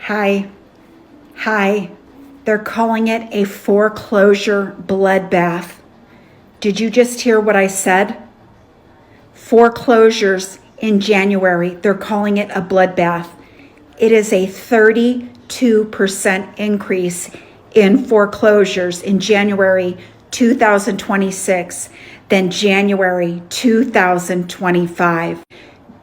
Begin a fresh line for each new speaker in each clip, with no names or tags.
Hi. Hi. They're calling it a foreclosure bloodbath. Did you just hear what I said? Foreclosures in January. They're calling it a bloodbath. It is a 32% increase in foreclosures in January 2026 than January 2025.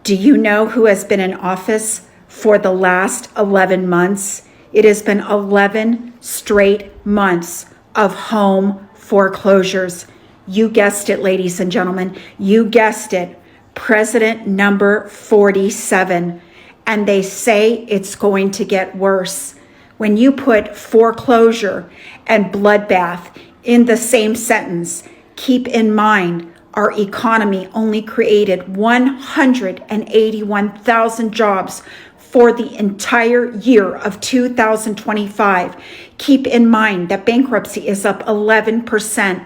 Do you know who has been in office for the last 11 months? It has been 11 straight months of home foreclosures. You guessed it, ladies and gentlemen. You guessed it. President number 47. And they say it's going to get worse. When you put foreclosure and bloodbath in the same sentence, keep in mind our economy only created 181,000 jobs for the entire year of 2025. Keep in mind that bankruptcy is up 11%.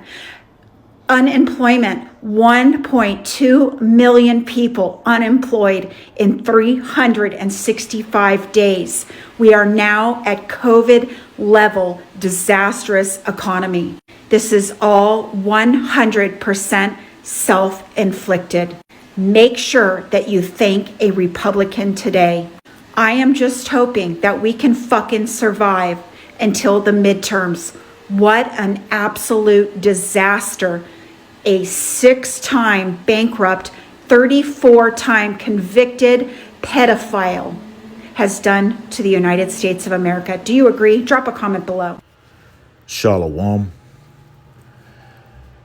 Unemployment, 1.2 million people unemployed in 365 days. We are now at COVID level disastrous economy. This is all 100% self-inflicted. Make sure that you thank a Republican today. I am just hoping that we can fucking survive until the midterms. What an absolute disaster. A 6-time bankrupt, 34-time convicted pedophile has done to the United States of America. Do you agree? Drop a comment below.
Shalom.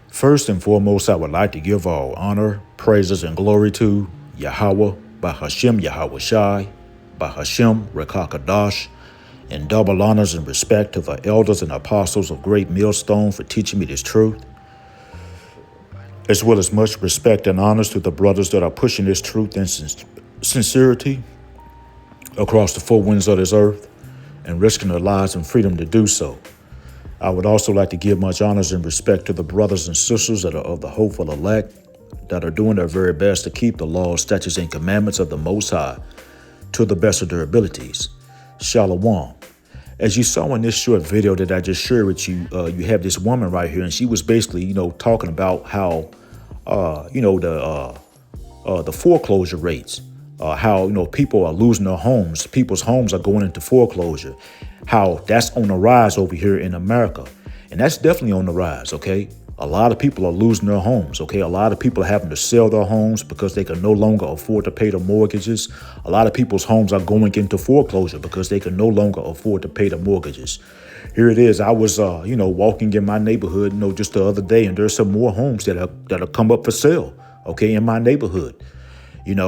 First and foremost, I would like to give all honor, praises, and glory to Yahweh, Bahashem Yahweh Shai, Bahashem Rekakadash, and double honors and respect to the elders and apostles of Great Millstone for teaching me this truth, as well as much respect and honors to the brothers that are pushing this truth and sincerity across the four winds of this earth and risking their lives and freedom to do so. I would also like to give much honors and respect to the brothers and sisters that are of the hopeful elect that are doing their very best to keep the laws, statutes, and commandments of the Most High to the best of their abilities. Shalom. As you saw in this short video that I just shared with you, you have this woman right here, and she was basically, talking about how, the foreclosure rates, how, people are losing their homes. People's homes are going into foreclosure, how that's on the rise over here in America. And that's definitely on the rise, okay? A lot of people are losing their homes, okay? A lot of people are having to sell their homes because they can no longer afford to pay the mortgages. A lot of people's homes are going into foreclosure because they can no longer afford to pay the mortgages. Here it is. I was, walking in my neighborhood, just the other day, and there's some more homes that are come up for sale, okay, in my neighborhood, and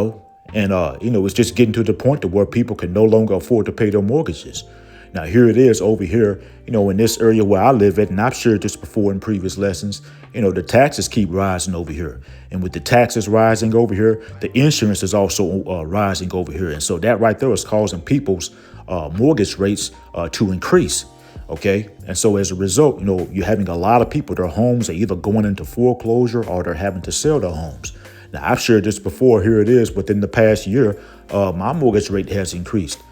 it's just getting to the point to where people can no longer afford to pay their mortgages. Now, here it is over here, in this area where I live at, and I've shared this before in previous lessons, the taxes keep rising over here. And with the taxes rising over here, the insurance is also rising over here. And so that right there is causing people's mortgage rates to increase. OK, and so as a result, you're having a lot of people, their homes are either going into foreclosure or they're having to sell their homes. Now, I've shared this before. Here it is. Within the past year, my mortgage rate has increased.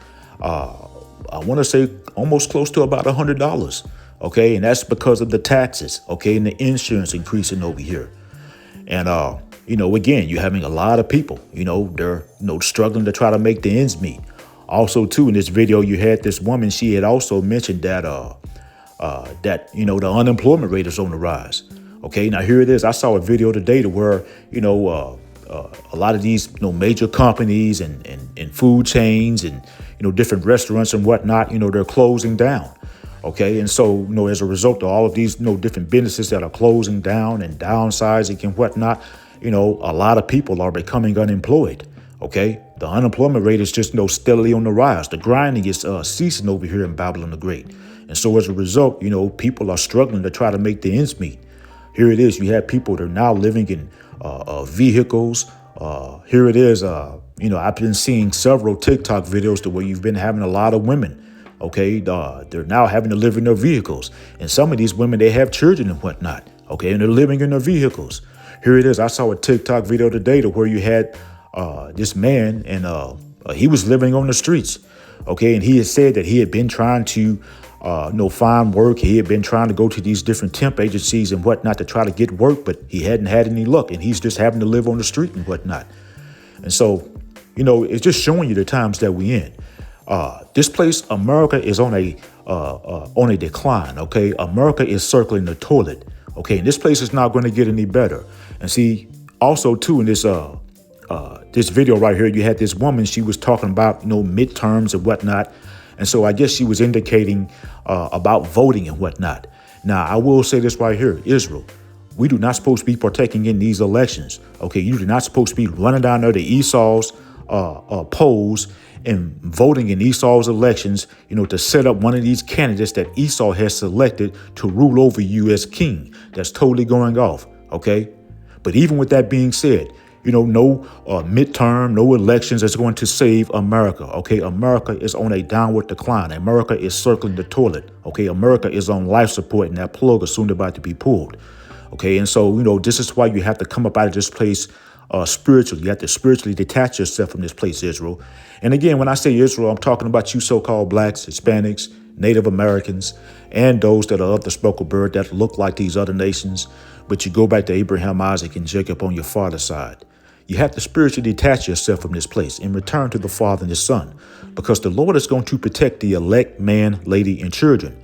I want to say almost close to about $100. OK, and that's because of the taxes. OK, and the insurance increasing over here. And, again, you're having a lot of people, they're struggling to try to make the ends meet. Also, too, in this video, you had this woman. She had also mentioned that the unemployment rate is on the rise. OK, now here it is. I saw a video today to where, a lot of these major companies and food chains and, different restaurants and whatnot, they're closing down. OK, and so, as a result of all of these, different businesses that are closing down and downsizing and whatnot, a lot of people are becoming unemployed. OK, the unemployment rate is just steadily on the rise. The grinding is ceasing over here in Babylon the Great. And so as a result, people are struggling to try to make the ends meet. Here it is. You have people that are now living in vehicles. Here it is. I've been seeing several TikTok videos to where you've been having a lot of women. OK, they're now having to live in their vehicles. And some of these women, they have children and whatnot. OK, and they're living in their vehicles. Here it is. I saw a TikTok video today to where you had this man and he was living on the streets. Okay. And he had said that he had been trying to, find work. He had been trying to go to these different temp agencies and whatnot to try to get work, but he hadn't had any luck. And he's just having to live on the street and whatnot. And so, it's just showing you the times that we in. This place, America, is on a decline. Okay. America is circling the toilet. Okay. And this place is not going to get any better. And see, also too, in this video right here, you had this woman, she was talking about, midterms and whatnot. And so I guess she was indicating about voting and whatnot. Now, I will say this right here, Israel, we do not supposed to be partaking in these elections. Okay, you do not supposed to be running down there to Esau's polls and voting in Esau's elections, to set up one of these candidates that Esau has selected to rule over you as king. That's totally going off. Okay, but even with that being said, no midterm, no elections that's going to save America. Okay, America is on a downward decline. America is circling the toilet. Okay, America is on life support, and that plug is soon about to be pulled. Okay, and so this is why you have to come up out of this place spiritually. You have to spiritually detach yourself from this place, Israel. And again, when I say Israel, I'm talking about you so-called blacks, Hispanics, Native Americans, and those that are of the speckled bird that look like these other nations, but you go back to Abraham, Isaac, and Jacob on your father's side. You have to spiritually detach yourself from this place and return to the Father and the Son, because the Lord is going to protect the elect, man, lady, and children.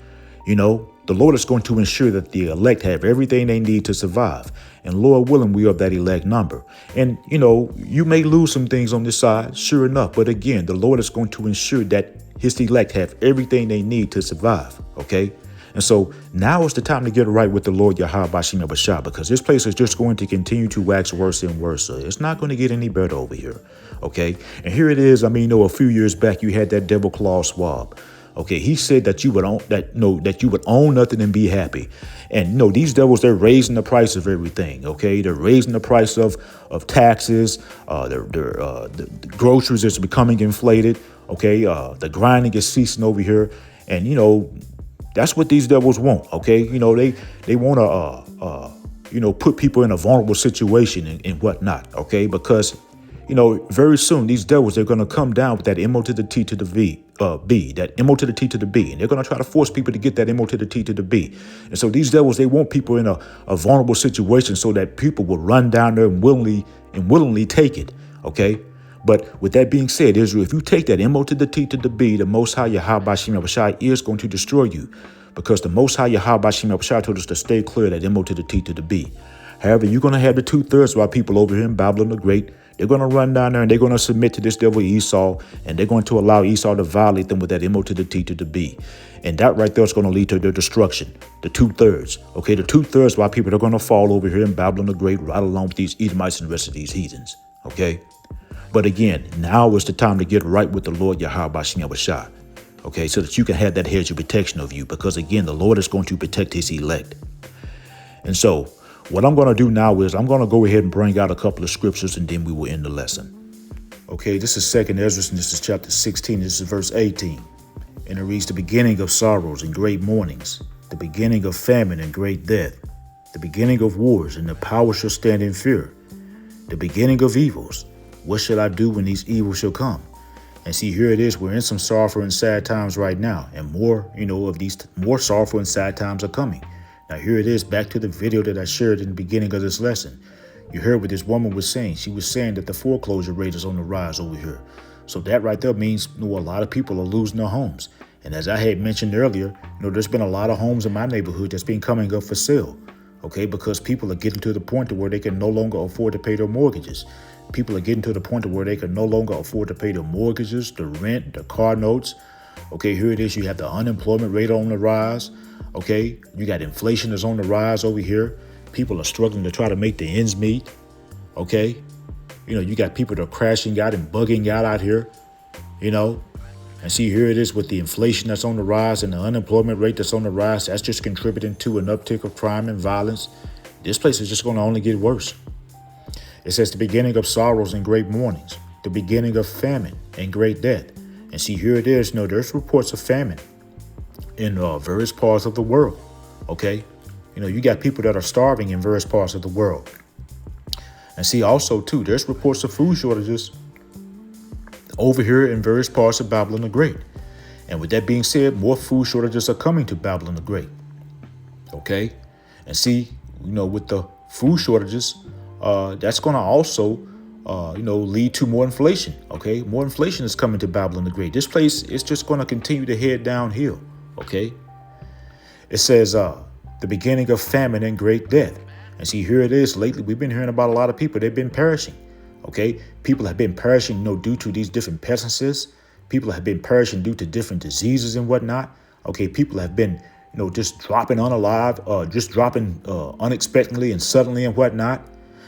The Lord is going to ensure that the elect have everything they need to survive. And Lord willing, we are that elect number. And, you may lose some things on this side, sure enough. But again, the Lord is going to ensure that his elect have everything they need to survive. Okay. And so now is the time to get right with the Lord Yahweh Bashim Abashah, because this place is just going to continue to wax worse and worse. It's not going to get any better over here. OK, and here it is. A few years back, you had that devil claw swab. OK, he said that you would own that you would own nothing and be happy. And these devils, they're raising the price of everything. OK, they're raising the price of taxes. The groceries is becoming inflated. OK, the grinding is ceasing over here. And, that's what these devils want. OK, they want to, put people in a vulnerable situation and whatnot. OK, because, very soon these devils, they're going to come down with that MO to the T to the B, that MO to the T to the B. And they're going to try to force people to get that MO to the T to the B. And so these devils, they want people in a vulnerable situation so that people will run down there and willingly take it. OK. But with that being said, Israel, if you take that MO to the T to the B, the Most High Yahweh Bashim Abashai is going to destroy you, because the Most High Yahweh Bashim Abashai told us to stay clear of that MO to the T to the B. However, you're going to have the 2/3 of our people over here in Babylon the Great. They're going to run down there and they're going to submit to this devil Esau, and they're going to allow Esau to violate them with that MO to the T to the B. And that right there is going to lead to their destruction, the 2/3. Okay, the 2/3 of our people are going to fall over here in Babylon the Great, right along with these Edomites and the rest of these heathens. Okay. But again, now is the time to get right with the Lord Yahweh Bashim Abashah. Okay, so that you can have that hedge of protection of you, because again, the Lord is going to protect his elect. And so what I'm going to do now is I'm going to go ahead and bring out a couple of scriptures, and then we will end the lesson. Okay, this is 2nd Ezra, and this is chapter 16. This is verse 18. And it reads, the beginning of sorrows and great mournings, the beginning of famine and great death, the beginning of wars, and the power shall stand in fear, the beginning of evils. What shall I do when these evils shall come? And see, here it is. We're in some sorrowful and sad times right now. And more, of these more sorrowful and sad times are coming. Now, here it is. Back to the video that I shared in the beginning of this lesson. You heard what this woman was saying. She was saying that the foreclosure rate is on the rise over here. So that right there means, a lot of people are losing their homes. And as I had mentioned earlier, there's been a lot of homes in my neighborhood that's been coming up for sale. Okay, because people are getting to the point to where they can no longer afford to pay their mortgages. People are getting to the point to where they can no longer afford to pay their mortgages, the rent, the car notes. Okay, here it is. You have the unemployment rate on the rise. Okay, you got inflation that's on the rise over here. People are struggling to try to make the ends meet. Okay, you got people that are crashing out and bugging out here. And see, here it is with the inflation that's on the rise and the unemployment rate that's on the rise. That's just contributing to an uptick of crime and violence. This place is just going to only get worse. It says the beginning of sorrows and great mournings, the beginning of famine and great death. And see, here it is. There's reports of famine in various parts of the world. Okay. You got people that are starving in various parts of the world. And see, also, too, there's reports of food shortages over here in various parts of Babylon the Great. And with that being said, more food shortages are coming to Babylon the Great. Okay. And see, with the food shortages, that's going to also, lead to more inflation. Okay. More inflation is coming to Babylon the Great. This place is just going to continue to head downhill. Okay. It says, the beginning of famine and great death. And see, here it is. Lately, we've been hearing about a lot of people. They've been perishing. Okay. People have been perishing, due to these different pestilences. People have been perishing due to different diseases and whatnot. Okay. People have been, just dropping unalive, just dropping unexpectedly and suddenly and whatnot.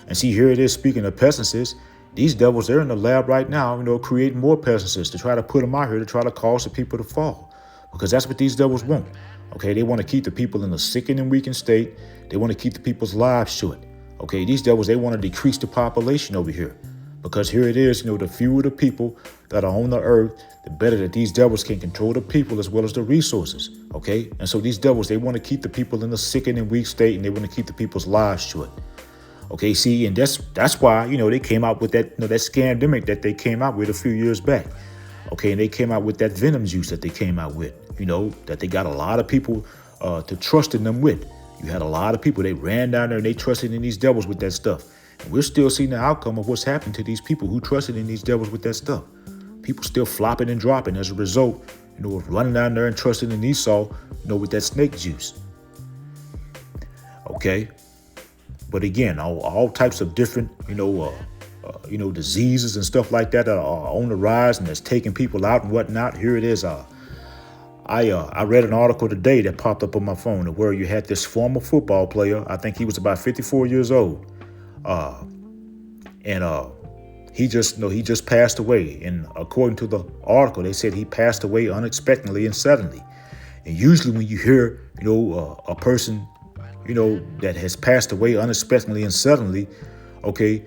And see, here it is. Speaking of pestilences, these devils, they're in the lab right now, creating more pestilences to try to put them out here to try to cause the people to fall. Because that's what these devils want. Okay, they want to keep the people in a sickened and weakened state. They want to keep the people's lives short. Okay, these devils, they want to decrease the population over here. Because here it is, the fewer the people that are on the earth, the better that these devils can control the people as well as the resources. Okay, and so these devils, they want to keep the people in a sickened and weak state, and they want to keep the people's lives short. Okay, see, and that's why, they came out with that, that scandemic that they came out with a few years back. Okay, and they came out with that venom juice that they came out with, that they got a lot of people to trust in them with. You had a lot of people, they ran down there and they trusted in these devils with that stuff. And we're still seeing the outcome of what's happened to these people who trusted in these devils with that stuff. People still flopping and dropping as a result, of running down there and trusting in Esau, with that snake juice. Okay. But again, all types of different, diseases and stuff like that are on the rise and that's taking people out and whatnot. Here it is. I read an article today that popped up on my phone where you had this former football player. I think he was about 54 years old. He just passed away. And according to the article, they said he passed away unexpectedly and suddenly. And usually when you hear, a person, that has passed away unexpectedly and suddenly, okay,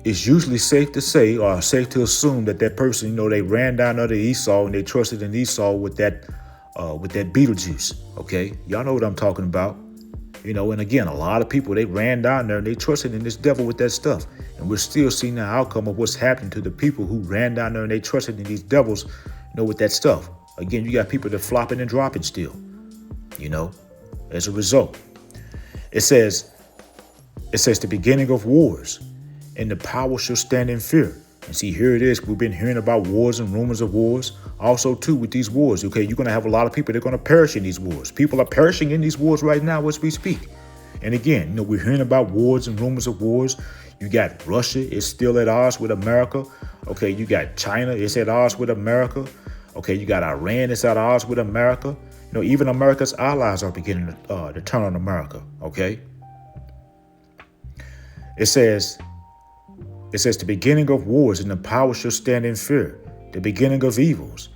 it's usually safe to say or safe to assume that person, they ran down under Esau and they trusted in Esau with that Beetlejuice. Okay, y'all know what I'm talking about. And again, a lot of people, they ran down there and they trusted in this devil with that stuff. And we're still seeing the outcome of what's happening to the people who ran down there and they trusted in these devils, with that stuff. Again, you got people that flopping and dropping still, as a result. It says the beginning of wars, and the power shall stand in fear. And see, here it is. We've been hearing about wars and rumors of wars. Also, too, with these wars, okay, you're going to have a lot of people that are going to perish in these wars. People are perishing in these wars right now as we speak. And again, we're hearing about wars and rumors of wars. You got Russia is still at odds with America. Okay, you got China is at odds with America. Okay, you got Iran is at odds with America. Even America's allies are beginning to turn on America. Okay. It says the beginning of wars and the power shall stand in fear, the beginning of evils.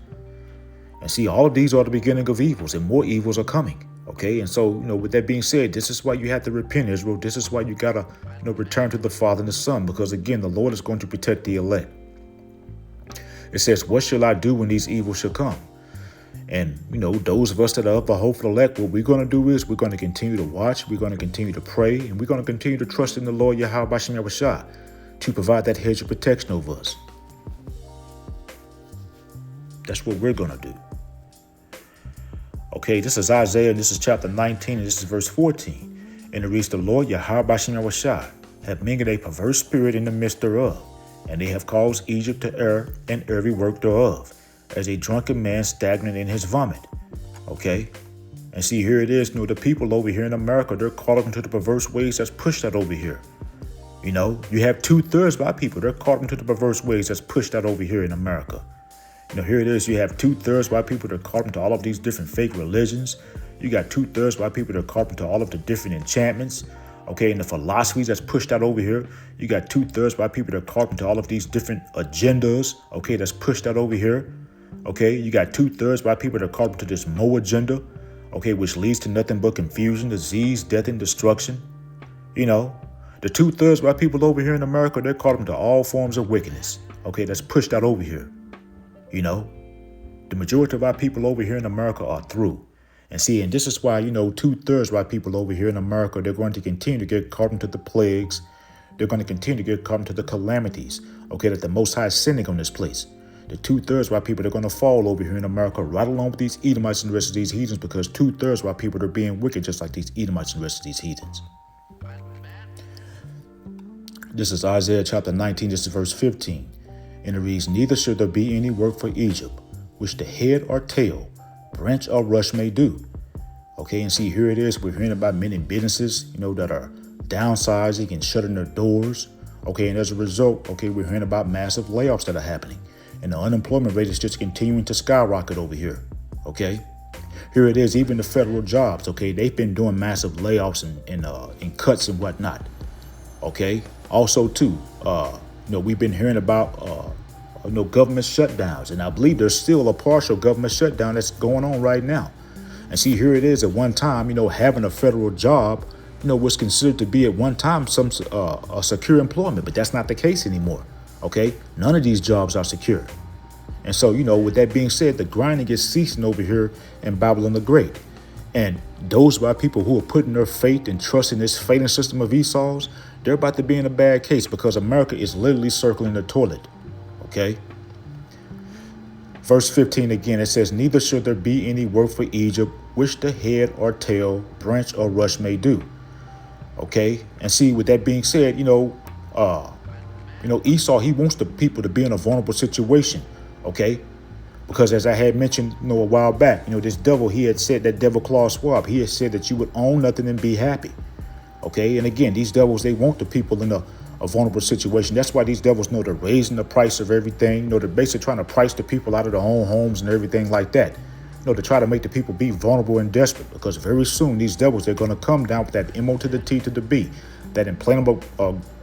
And see, all of these are the beginning of evils, and more evils are coming. Okay. And so, with that being said, this is why you have to repent, Israel. This is why you got to, return to the Father and the Son, because again, the Lord is going to protect the elect. It says, what shall I do when these evils shall come? And, those of us that are of the hopeful elect, what we're going to do is we're going to continue to watch. We're going to continue to pray, and we're going to continue to trust in the Lord Yahweh Bashem Yahushua to provide that hedge of protection over us. That's what we're going to do. Okay, this is Isaiah, and this is chapter 19, and this is verse 14. And it reads, the Lord Yahweh Bashem Yahushua have mingled a perverse spirit in the midst thereof, and they have caused Egypt to err in every work thereof, as a drunken man stagnant in his vomit. Okay. And see, here it is, the people over here in America, they're caught up into the perverse ways that's pushed out over here. You have 2/3 of our people, they're caught up into the perverse ways that's pushed out over here in America. Here it is, you have 2/3 of our people that are caught into all of these different fake religions. You got 2/3 of our people that are caught into all of the different enchantments. Okay, and the philosophies that's pushed out over here. You got 2/3 of our people that are caught into all of these different agendas. Okay, that's pushed out over here. Okay, you got 2/3 by people that are caught into this Mo agenda, okay, which leads to nothing but confusion, disease, death, and destruction. The 2/3 by people over here in America, they're caught into all forms of wickedness, okay, that's pushed out over here. The majority of our people over here in America are through. And see, and this is why, 2/3 by people over here in America, they're going to continue to get caught into the plagues. They're going to continue to get caught into the calamities, okay, that the Most High is sending on this place. The 2/3 of our people are going to fall over here in America, right along with these Edomites and the rest of these heathens, because 2/3 of our people are being wicked, just like these Edomites and the rest of these heathens. This is Isaiah chapter 19, this is verse 15. And it reads, neither should there be any work for Egypt, which the head or tail, branch or rush may do. Okay, and see, here it is. We're hearing about many businesses, that are downsizing and shutting their doors. Okay, and as a result, we're hearing about massive layoffs that are happening. And the unemployment rate is just continuing to skyrocket over here. Okay, here it is. Even the federal jobs, they've been doing massive layoffs and cuts and whatnot. Okay, also too, we've been hearing about government shutdowns, and I believe there's still a partial government shutdown that's going on right now. And see, here it is. At one time, having a federal job, was considered to be at one time some a secure employment, but that's not the case anymore. Okay, none of these jobs are secure. And so, with that being said, the grinding is ceasing over here in Babylon the Great. And those by people who are putting their faith and trust in this failing system of Esau's, they're about to be in a bad case, because America is literally circling the toilet. Okay. Verse 15 again, it says, neither should there be any work for Egypt, which the head or tail, branch or rush may do. Okay. And see, with that being said, Esau, he wants the people to be in a vulnerable situation. Okay. Because as I had mentioned, a while back, this devil, he had said, that devil Claus Schwab, he had said that you would own nothing and be happy. Okay. And again, these devils, they want the people in a vulnerable situation. That's why these devils they're raising the price of everything. They're basically trying to price the people out of their own homes and everything like that. To try to make the people be vulnerable and desperate, because very soon these devils, they're going to come down with that M-O to the T to the B, that implantable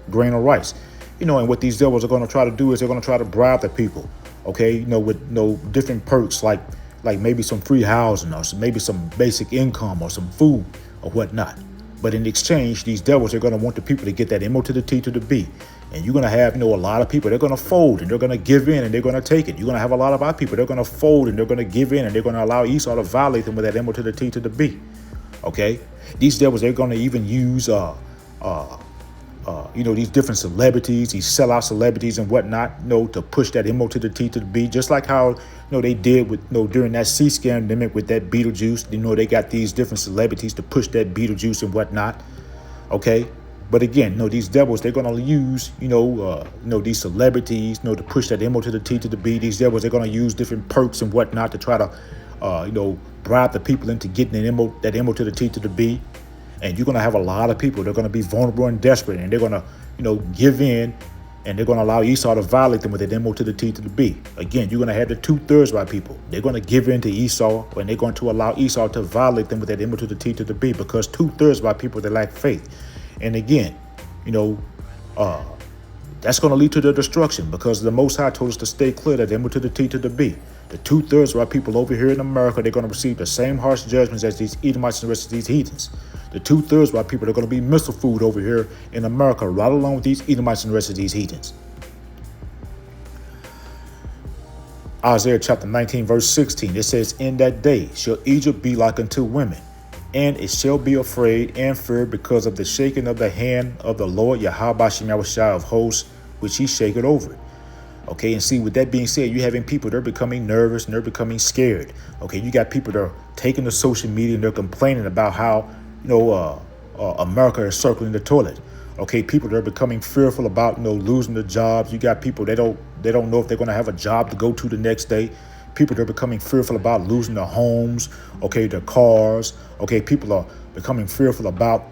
grain of rice. And what these devils are going to try to do is they're going to try to bribe the people, with different perks, like maybe some free housing or maybe some basic income or some food or whatnot. But in exchange, these devils are going to want the people to get that M-O to the T to the B. And you're going to have, a lot of people, they're going to fold and they're going to give in and they're going to take it. You're going to have a lot of our people, they're going to fold and they're going to give in and they're going to allow Esau to violate them with that M-O to the T to the B. Okay? These devils, they're going to even use, these different celebrities, these sellout celebrities and whatnot, to push that M-O to the T to the B, just like how, they did with, during that sea scandemic with that Beetlejuice. They got these different celebrities to push that Beetlejuice and whatnot. Okay. But again, these devils, they're going to use, these celebrities, to push that M-O to the T to the B. These devils, they're going to use different perks and whatnot to try to, bribe the people into getting that M-O to the T to the B. And you're going to have a lot of people. They're going to be vulnerable and desperate, and they're going to, give in, and they're going to allow Esau to violate them with that M-O to the T to the B. Again, you're going to have the 2/3 of our people. They're going to give in to Esau, and they're going to allow Esau to violate them with that M-O to the T to the B, because 2/3 of our people, they lack faith. And again, that's going to lead to their destruction, because the Most High told us to stay clear of that M-O to the T to the B. The 2/3 of our people over here in America, they're going to receive the same harsh judgments as these Edomites and the rest of these heathens. The 2/3 of our people are going to be missile food over here in America, right along with these Edomites and the rest of these heathens. Isaiah chapter 19, verse 16, it says, in that day shall Egypt be like unto women, and it shall be afraid and feared because of the shaking of the hand of the Lord Yahweh Shem Yahushua of hosts, which he shaketh over it. Okay, and see, with that being said, you're having people, they're becoming nervous and they're becoming scared. Okay, you got people that are taking to social media and they're complaining about how, America is circling the toilet. Okay, people that are becoming fearful about, losing their jobs. You got people, they don't know if they're going to have a job to go to the next day. People that are becoming fearful about losing their homes, their cars. Okay, people are becoming fearful about,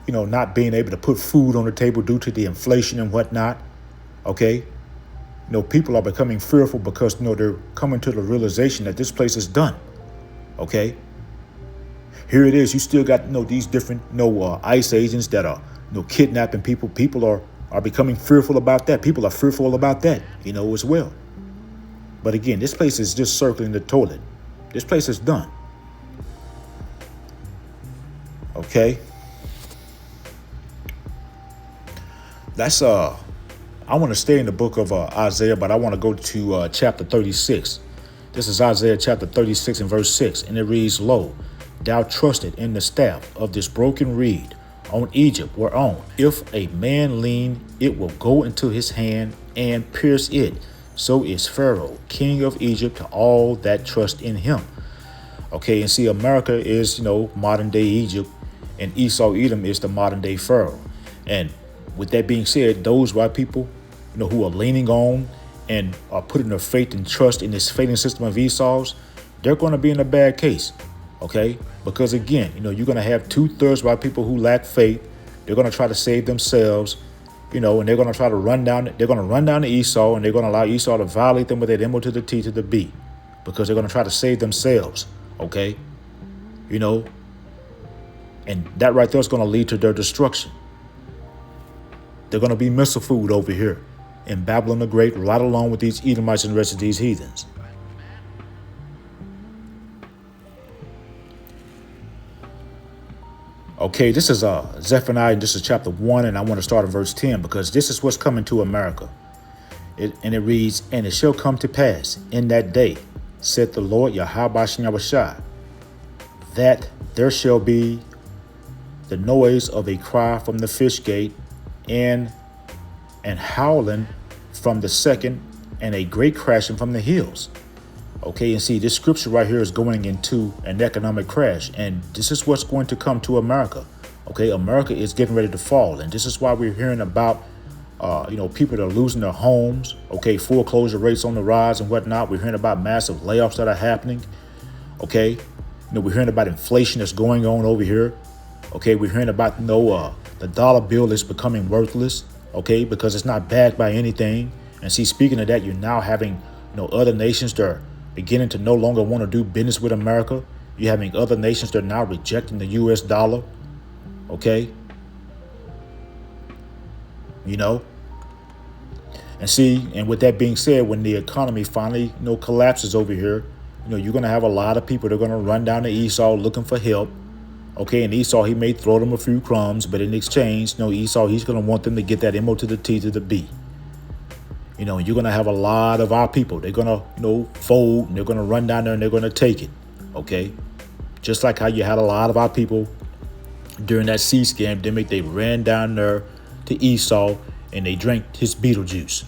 not being able to put food on the table due to the inflation and whatnot. Okay, people are becoming fearful because, they're coming to the realization that this place is done. Okay, here it is. You still got, these different, ICE agents that are, kidnapping people. People are becoming fearful about that. People are fearful about that, as well. But again, this place is just circling the toilet. This place is done. Okay. That's I want to stay in the book of Isaiah, but I want to go to chapter 36. This is Isaiah chapter 36 and verse 6, and it reads, lo, thou trusted in the staff of this broken reed on Egypt, whereon if a man lean, it will go into his hand and pierce it, So is Pharaoh, king of Egypt, to all that trust in him. Okay, and see, America is, modern day Egypt, and Esau Edom is the modern day Pharaoh. And with that being said, those white people, who are leaning on and are putting their faith and trust in this failing system of Esau's, they're going to be in a bad case. Okay, because again, you're going to have 2/3 white people who lack faith. They're going to try to save themselves, and they're going to try to run down. They're going to run down to Esau, and they're going to allow Esau to violate them with that M to the T to the B, because they're going to try to save themselves. Okay, and that right there is going to lead to their destruction. They're going to be missile food over here in Babylon the Great, right along with these Edomites and the rest of these heathens. Okay, this is Zephaniah, and this is chapter 1, and I want to start at verse 10 because this is what's coming to America. And it reads, "And it shall come to pass in that day, said the Lord Yahweh, that there shall be the noise of a cry from the fish gate, and howling from the second, and a great crashing from the hills." Okay, and see, this scripture right here is going into an economic crash, and this is what's going to come to America. Okay, America is getting ready to fall, and this is why we're hearing about, people that are losing their homes. Okay, foreclosure rates on the rise and whatnot. We're hearing about massive layoffs that are happening. Okay, we're hearing about inflation that's going on over here. Okay, we're hearing about the dollar bill is becoming worthless. Okay, because it's not backed by anything. And see, speaking of that, you're now having other nations that are beginning to no longer want to do business with America. You're having other nations that are now rejecting the U.S. dollar. Okay, and see, and with that being said, when the economy finally collapses over here, you're going to have a lot of people that are going to run down to Esau looking for help. Okay, and Esau, he may throw them a few crumbs, but in exchange, Esau, he's going to want them to get that M to the T to the B. You're going to have a lot of our people. They're going to, fold, and they're going to run down there and they're going to take it. Okay, just like how you had a lot of our people during that sea scandemic, they ran down there to Esau and they drank his beetle juice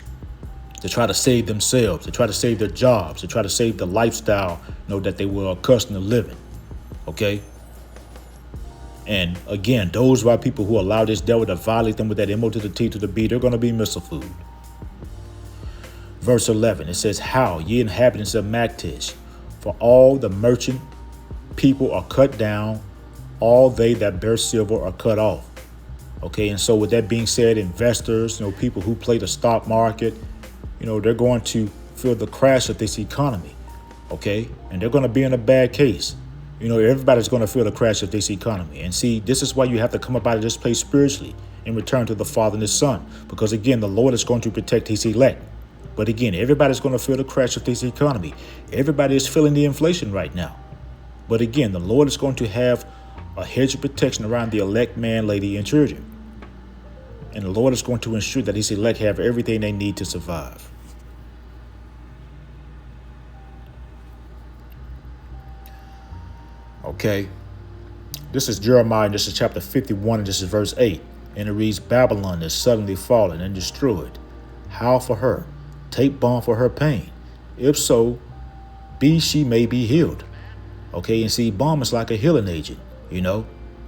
to try to save themselves, to try to save their jobs, to try to save the lifestyle, that they were accustomed to living. Okay. And again, those white people who allow this devil to violate them with that M to the T to the B, they're going to be missile food. Verse 11, it says, "How, ye inhabitants of Maktesh, for all the merchant people are cut down, all they that bear silver are cut off." Okay, and so with that being said, investors, people who play the stock market, they're going to feel the crash of this economy. Okay, and they're going to be in a bad case. Everybody's going to feel the crash of this economy. And see, this is why you have to come up out of this place spiritually and return to the Father and the Son. Because again, the Lord is going to protect his elect. But again, everybody's going to feel the crash of this economy. Everybody is feeling the inflation right now. But again, the Lord is going to have a hedge of protection around the elect man, lady, and children. And the Lord is going to ensure that his elect have everything they need to survive. Okay, this is Jeremiah, this is chapter 51, and this is verse 8. And it reads, "Babylon is suddenly fallen and destroyed. Howl for her, take balm for her pain. If so, she may be healed." Okay, and see, balm is like a healing agent,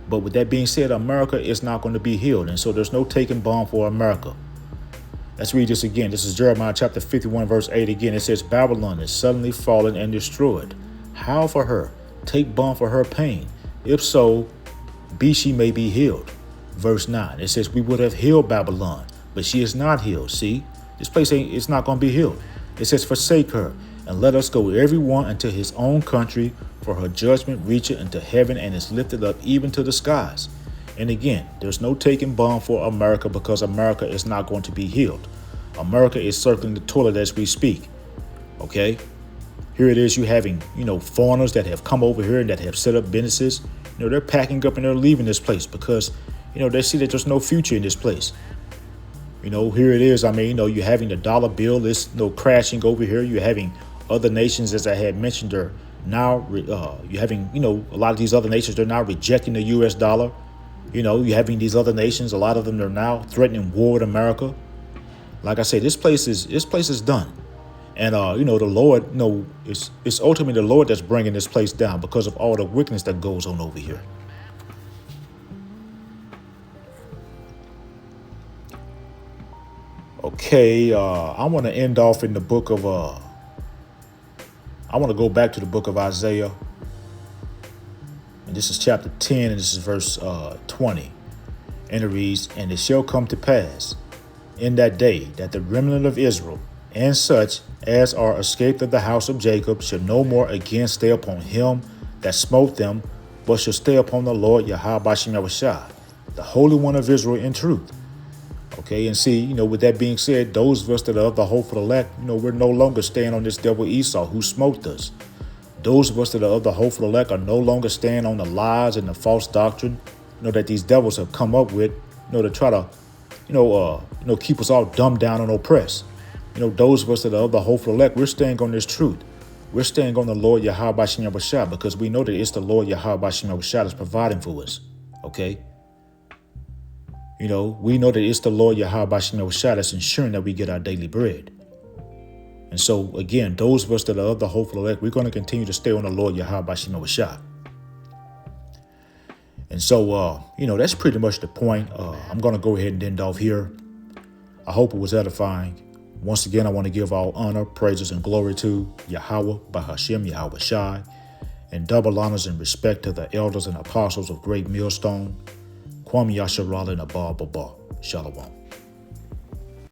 But with that being said, America is not going to be healed. And so there's no taking balm for America. Let's read this again. This is Jeremiah chapter 51, verse 8 again. It says, "Babylon is suddenly fallen and destroyed. Howl for her, take balm for her pain. If so, she may be healed." Verse 9, it says, "We would have healed Babylon, but she is not healed." See, this place it's not going to be healed. It says, "Forsake her, and let us go every one into his own country, for her judgment reacheth into heaven and is lifted up even to the skies." And again, there's no taking balm for America because America is not going to be healed. America is circling the toilet as we speak. Okay? Here it is, you having, foreigners that have come over here and that have set up businesses. They're packing up and they're leaving this place because, they see that there's no future in this place. Here it is. You're having the dollar bill is crashing over here. You're having other nations, as I had mentioned, are now, you're having, a lot of these other nations, they're now rejecting the U.S. dollar. You're having these other nations, a lot of them are now threatening war with America. Like I say, this place is done. And the Lord, it's ultimately the Lord that's bringing this place down because of all the wickedness that goes on over here. Okay, I want to end off in the book of I want to go back to the book of Isaiah. And this is chapter 10, and this is verse 20. And it reads, "And it shall come to pass in that day that the remnant of Israel and such as are escaped of the house of Jacob shall no more again stay upon him that smote them, but shall stay upon the Lord Yahweh Bashem Yahushua, the Holy One of Israel in truth." Okay, and see, with that being said, those of us that are of the hopeful elect, we're no longer staying on this devil Esau who smoked us. Those of us that are of the hopeful elect are no longer staying on the lies and the false doctrine, that these devils have come up with, to try to, keep us all dumbed down and oppressed. Those of us that are of the hopeful elect, we're staying on this truth. We're staying on the Lord Yahweh Bashem Yahushua because we know that it's the Lord Yahweh Bashem Yahushua that's providing for us. Okay? We know that it's the Lord Yahweh Bashem Yahushua that's ensuring that we get our daily bread. And so, again, those of us that are of the hopeful elect, we're going to continue to stay on the Lord Yahweh Bashem Yahushua. And so, that's pretty much the point. I'm going to go ahead and end off here. I hope it was edifying. Once again, I want to give all honor, praises, and glory to Yahweh, Bahashem, Yahweh Shai, and double honors and respect to the elders and apostles of Great Millstone, Kwame Yasharala and Abba Baba. Shalom.